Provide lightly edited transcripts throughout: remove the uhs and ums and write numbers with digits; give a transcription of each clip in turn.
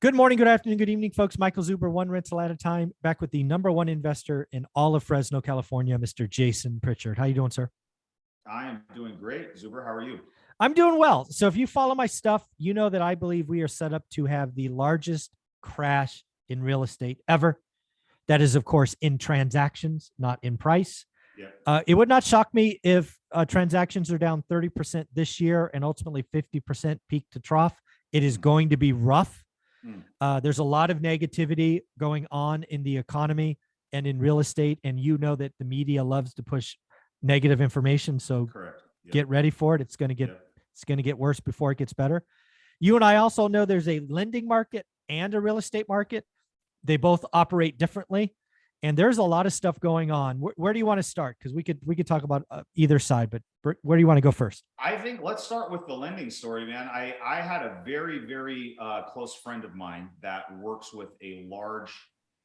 Good morning, good afternoon, good evening, folks. Michael Zuber, one rental at a time, back with the number one investor in all of Fresno, California, Mr. Jason Pritchard. How you doing, sir? I am doing great. Zuber, how are you? I'm doing well. So if you follow my stuff, you know that I believe we are set up to have the largest crash in real estate ever. That is, of course, in transactions, not in price. Yeah. It would not shock me if transactions are down 30% this year and ultimately 50% peak to trough. It is going to be rough. There's a lot of negativity going on in the economy and in real estate, and you know that the media loves to push negative information. So Correct. Yep. get ready for it. It's going to get Yep. it's going to get worse before it gets better. You and I also know there's a lending market and a real estate market. They both operate differently, and there's a lot of stuff going on. Where do you want to start? Because we could talk about either side, but where do you want to go first? I think let's start with the lending story, man. I had a very close friend of mine that works with a large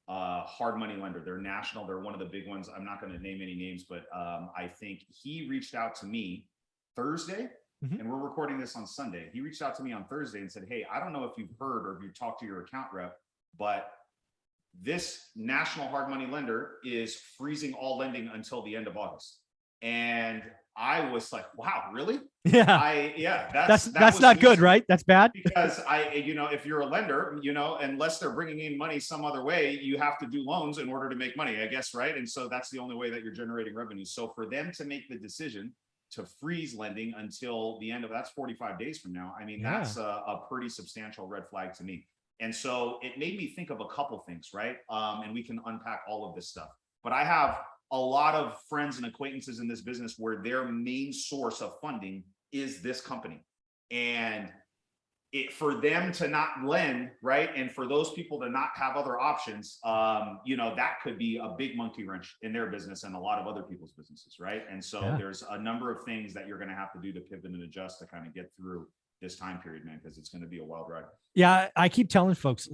hard money lender. They're national. They're one of the big ones. I'm not going to name any names, but I think he reached out to me Thursday, and we're recording this on Sunday. He reached out to me on Thursday and said, "Hey, I don't know if you've heard or if you've talked to your account rep, but this national hard money lender is freezing all lending until the end of August." And I was like, wow, really? Yeah. That's was not good, news right? That's bad. because if you're a lender, unless they're bringing in money some other way, you have to do loans in order to make money, I guess, right? And so that's the only way that you're generating revenue. So for them to make the decision to freeze lending until the end of that's 45 days from now, I mean, that's a pretty substantial red flag to me. And so it made me think of a couple things, right? And we can unpack all of this stuff. But I have a lot of friends and acquaintances in this business where their main source of funding is this company. And for them to not lend, right? And for those people to not have other options, that could be a big monkey wrench in their business and a lot of other people's businesses, right? And so there's a number of things that you're going to have to do to pivot and adjust to kind of get through this time period, man, because it's going to be a wild ride. Yeah, I keep telling folks,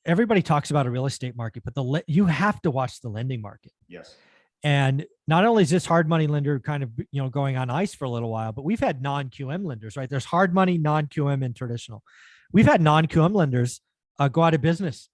everybody talks about a real estate market, but you have to watch the lending market. Yes. And not only is this hard money lender kind of going on ice for a little while, but we've had non-QM lenders, right? There's hard money, non-QM, and traditional. We've had non-QM lenders go out of business,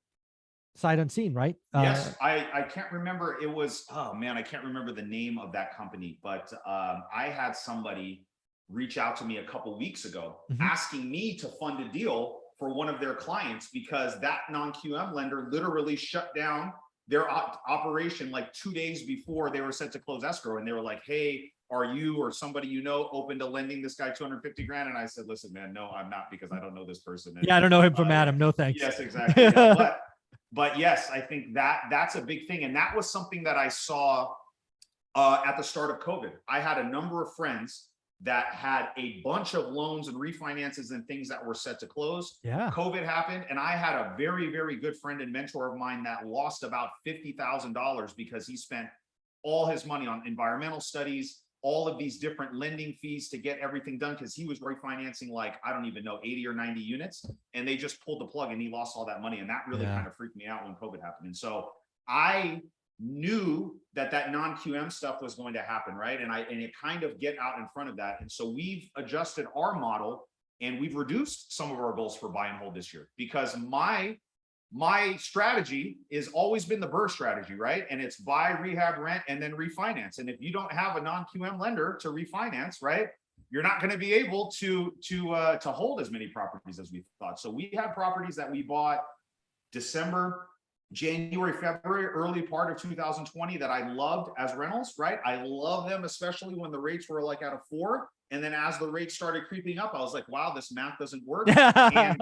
sight unseen, right? Yes, I can't remember. It was, oh man, I can't remember the name of that company, but I had somebody reach out to me a couple weeks ago asking me to fund a deal for one of their clients because that non-QM lender literally shut down their operation like 2 days before they were set to close escrow. And they were like, "Hey, are you or somebody open to lending this guy 250 grand?" And I said, "Listen, man, no, I'm not, because I don't know this person." And, I don't know him from Adam. No thanks. Yes, exactly. Yeah. But yes, I think that's a big thing. And that was something that I saw at the start of COVID. I had a number of friends that had a bunch of loans and refinances and things that were set to close. Yeah. COVID happened. And I had a very good friend and mentor of mine that lost about $50,000 because he spent all his money on environmental studies, all of these different lending fees to get everything done, because he was refinancing like, I don't even know, 80 or 90 units. And they just pulled the plug and he lost all that money. And that really kind of freaked me out when COVID happened. And so I knew that non-QM stuff was going to happen, right? And it kind of get out in front of that. And so we've adjusted our model and we've reduced some of our goals for buy and hold this year, because my strategy has always been the BRRRR strategy, right? And it's buy, rehab, rent, and then refinance. And if you don't have a non-QM lender to refinance, right, you're not going to be able to hold as many properties as we thought. So we have properties that we bought December, January, February, early part of 2020 that I loved as rentals, right? I love them, especially when the rates were like at a 4. And then as the rates started creeping up, I was like, wow, this math doesn't work. And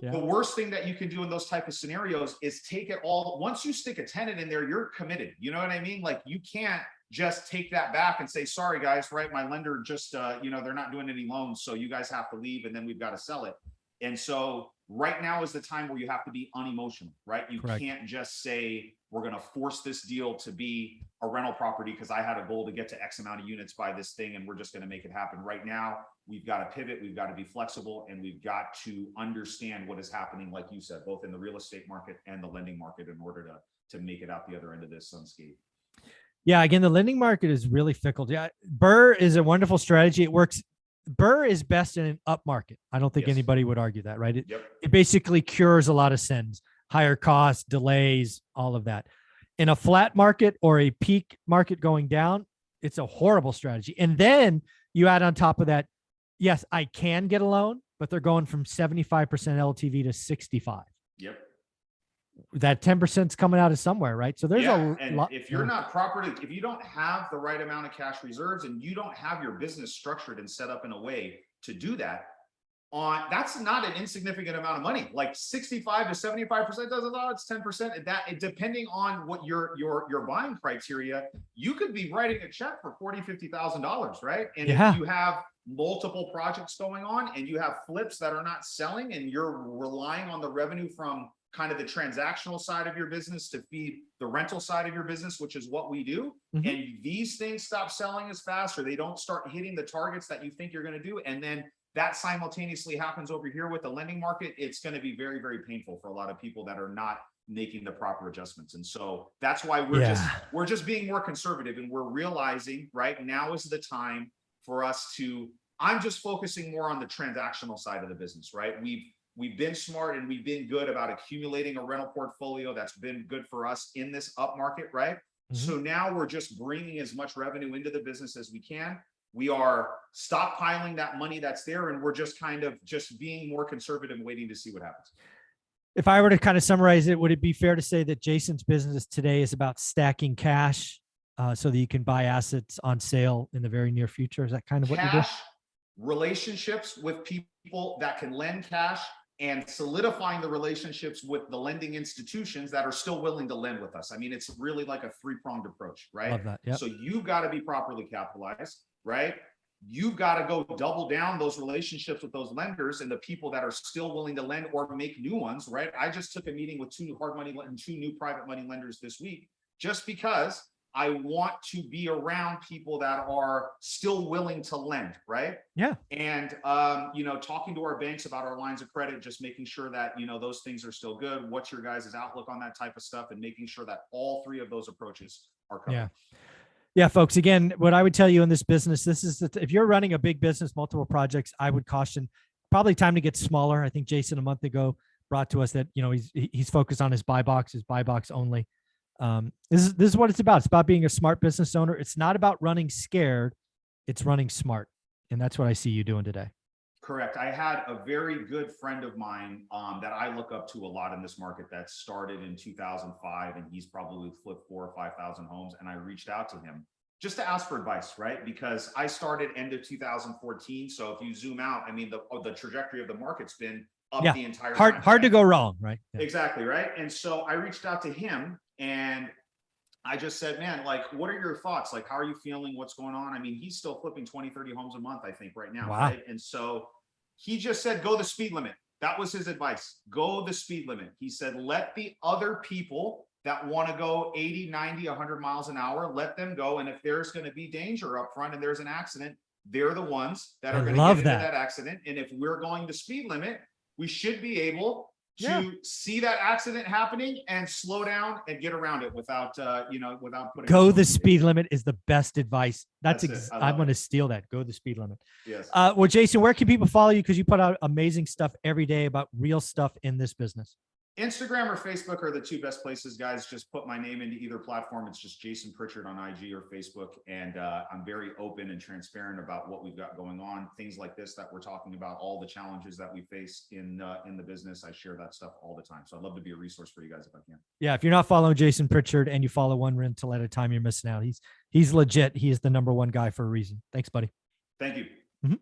the worst thing that you can do in those type of scenarios is take it all. Once you stick a tenant in there, you're committed. You know what I mean? Like, you can't just take that back and say, sorry guys, right? My lender just, they're not doing any loans, so you guys have to leave and then we've got to sell it. And so right now is the time where you have to be unemotional, right? You can't just say, we're going to force this deal to be a rental property because I had a goal to get to X amount of units by this thing, and we're just going to make it happen. Right now, we've got to pivot, we've got to be flexible, and we've got to understand what is happening, like you said, both in the real estate market and the lending market, in order to make it out the other end of this unscathed. Yeah, again, the lending market is really fickle. Yeah, BRRRR is a wonderful strategy. It works Burr is best in an up market. I don't think Yes. anybody would argue that, right? Yep. It basically cures a lot of sins, higher costs, delays, all of that. In a flat market or a peak market going down, it's a horrible strategy. And then you add on top of that, yes, I can get a loan, but they're going from 75% LTV to 65. Yep. That 10% is coming out of somewhere, right? So there's and lot. if you're not properly, if you don't have the right amount of cash reserves and you don't have your business structured and set up in a way to do that, that's not an insignificant amount of money. Like 65 to 75% doesn't know, it's 10%. Depending on what your buying criteria, you could be writing a check for $40,000-$50,000, right? And if you have multiple projects going on and you have flips that are not selling and you're relying on the revenue from kind of the transactional side of your business to feed the rental side of your business, which is what we do. Mm-hmm. And these things stop selling as fast, or they don't start hitting the targets that you think you're going to do. And then that simultaneously happens over here with the lending market. It's going to be very, very painful for a lot of people that are not making the proper adjustments. And so that's why we're just being more conservative, and we're realizing right now is the time for us to, I'm just focusing more on the transactional side of the business, right? We've been smart and we've been good about accumulating a rental portfolio that's been good for us in this up market, right? Mm-hmm. So now we're just bringing as much revenue into the business as we can. We are stockpiling that money that's there, and we're just kind of just being more conservative, waiting to see what happens. If I were to kind of summarize it, would it be fair to say that Jason's business today is about stacking cash so that you can buy assets on sale in the very near future? Is that kind of what you're doing? Relationships with people that can lend cash, and solidifying the relationships with the lending institutions that are still willing to lend with us. I mean, it's really like a three-pronged approach, right? Love that. Yep. So you've got to be properly capitalized, right? You've got to go double down those relationships with those lenders and the people that are still willing to lend or make new ones, right? I just took a meeting with two new private money lenders this week, just because I want to be around people that are still willing to lend, right? Yeah. And, talking to our banks about our lines of credit, just making sure that, those things are still good. What's your guys' outlook on that type of stuff, and making sure that all three of those approaches are covered. Yeah. Yeah, folks, again, what I would tell you in this business, if you're running a big business, multiple projects, I would caution probably time to get smaller. I think Jason a month ago brought to us that, he's focused on his buy box only. This is what it's about. It's about being a smart business owner. It's not about running scared. It's running smart. And that's what I see you doing today. Correct. I had a very good friend of mine that I look up to a lot in this market that started in 2005, and he's probably flipped 4,000 or 5,000 homes. And I reached out to him just to ask for advice, right? Because I started end of 2014. So if you zoom out, I mean, the trajectory of the market's been up the entire time. Hard to go wrong, right? Yeah. Exactly, right? And so I reached out to him, and I just said, man, like, what are your thoughts? Like, how are you feeling? What's going on? I mean, he's still flipping 20, 30 homes a month, I think, right now. Wow. Right? And so he just said, go the speed limit. That was his advice. Go the speed limit. He said, let the other people that want to go 80, 90, 100 miles an hour, let them go. And if there's going to be danger up front and there's an accident, they're the ones that are going to get into that accident. And if we're going the speed limit, we should be able to see that accident happening and slow down and get around it without putting. Go the speed limit is the best advice. I'm going to steal that. Go the speed limit. Yes. Well, Jason, where can people follow you? Because you put out amazing stuff every day about real stuff in this business. Instagram or Facebook are the two best places, guys. Just put my name into either platform. It's just Jason Pritchard on IG or Facebook. And I'm very open and transparent about what we've got going on. Things like this that we're talking about, all the challenges that we face in the business. I share that stuff all the time. So I'd love to be a resource for you guys if I can. Yeah. If you're not following Jason Pritchard and you follow one rental at a time, you're missing out. He's legit. He is the #1 guy for a reason. Thanks, buddy. Thank you.